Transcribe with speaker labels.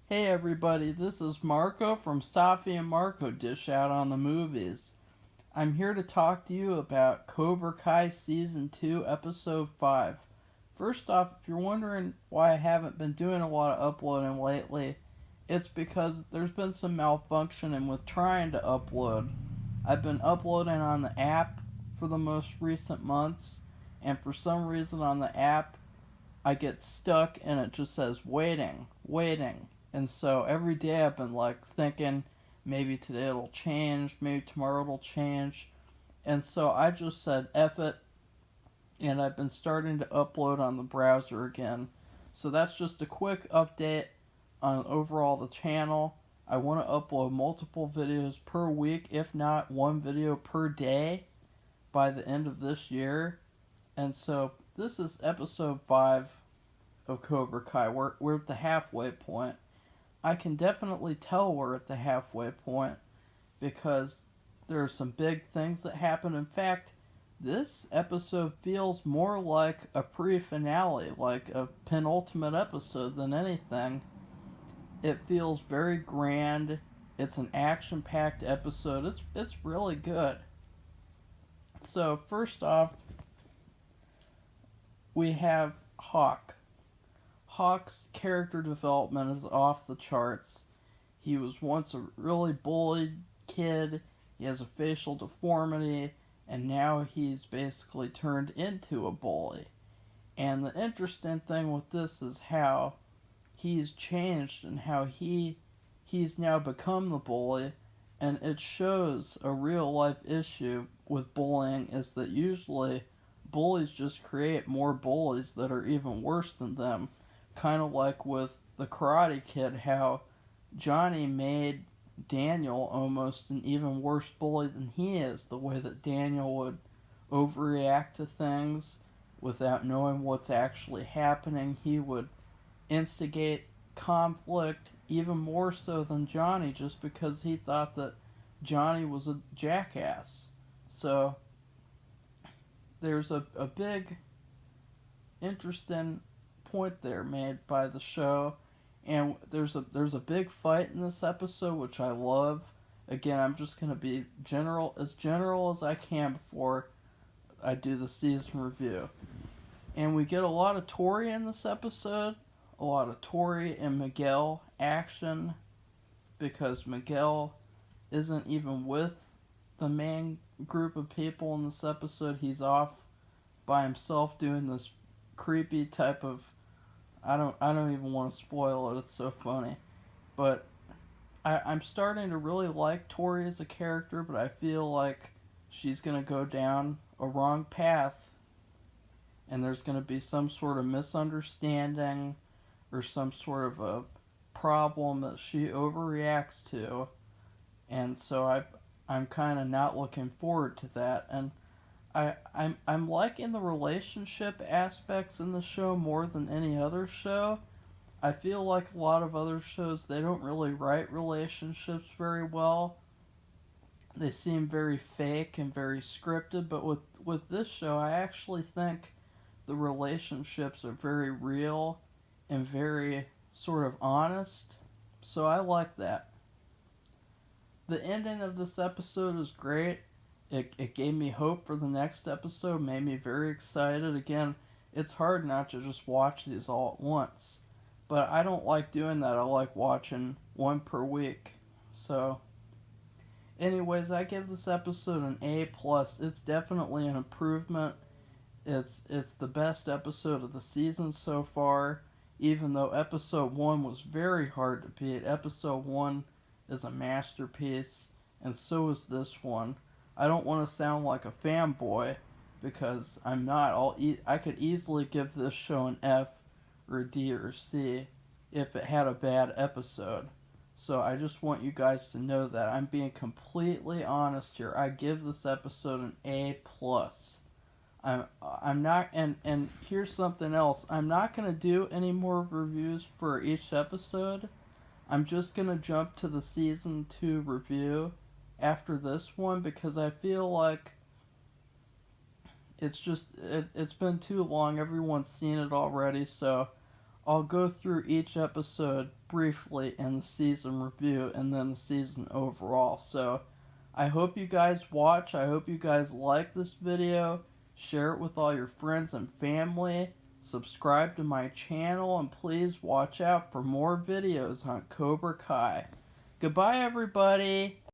Speaker 1: Hey everybody, this is Marco from Safi and Marco Dish Out on the Movies. I'm here to talk to you about Cobra Kai Season 2, Episode 5. First off, if you're wondering why I haven't been doing a lot of uploading lately, it's because there's been some malfunctioning with trying to upload. I've been uploading on the app for the most recent months, and for some reason on the app, I get stuck and it just says waiting, waiting. And so every day I've been like thinking maybe today it'll change, maybe tomorrow it'll change. And so I just said F it, and I've been starting to upload on the browser again. So that's just a quick update on overall the channel. I want to upload multiple videos per week, if not one video per day by the end of this year. And so this is episode 5 of Cobra Kai. We're at the halfway point. I can definitely tell we're at the halfway point because there are some big things that happen. In fact, this episode feels more like a pre-finale, like a penultimate episode than anything. It feels very grand. It's an action-packed episode. It's really good. So first off, we have Hawk. Hawk's character development is off the charts. He was once a really bullied kid, he has a facial deformity, and now he's basically turned into a bully. And the interesting thing with this is how he's changed and how he's now become the bully, and it shows a real life issue with bullying is that usually bullies just create more bullies that are even worse than them. Kind of like with the Karate Kid, how Johnny made Daniel almost an even worse bully than he is. The way that Daniel would overreact to things without knowing what's actually happening. He would instigate conflict even more so than Johnny just because he thought that Johnny was a jackass. So there's a big interesting point there made by the show, and there's a big fight in this episode which I love. Again, I'm just gonna be general as I can before I do the season review. And we get a lot of Tori in this episode, a lot of Tori and Miguel action, because Miguel isn't even with the main group of people in this episode. He's off by himself doing this creepy type of I don't even want to spoil it. It's so funny. But I'm starting to really like Tori as a character, but I feel like she's going to go down a wrong path, and there's going to be some sort of misunderstanding or some sort of a problem that she overreacts to. And so I'm kind of not looking forward to that. And I'm liking the relationship aspects in the show more than any other show. I feel like a lot of other shows, they don't really write relationships very well. They seem very fake and very scripted, but with this show, I actually think the relationships are very real and very sort of honest. So I like that. The ending of this episode is great. It gave me hope for the next episode, made me very excited. Again, it's hard not to just watch these all at once. But I don't like doing that. I like watching one per week. So, anyways, I give this episode an A+. It's definitely an improvement. It's the best episode of the season so far, even though episode 1 was very hard to beat. Episode 1 is a masterpiece, and so is this one. I don't want to sound like a fanboy, because I'm not. I could easily give this show an F or a D or a C if it had a bad episode. So I just want you guys to know that I'm being completely honest here. I give this episode an A+. I'm not, and here's something else. I'm not going to do any more reviews for each episode. I'm just going to jump to the season 2 review after this one, because I feel like it's been too long. Everyone's seen it already, so I'll go through each episode briefly in the season review and then the season overall. So I hope you guys watch. I hope you guys like this video. Share it with all your friends and family. Subscribe to my channel and please watch out for more videos on Cobra Kai. Goodbye, everybody.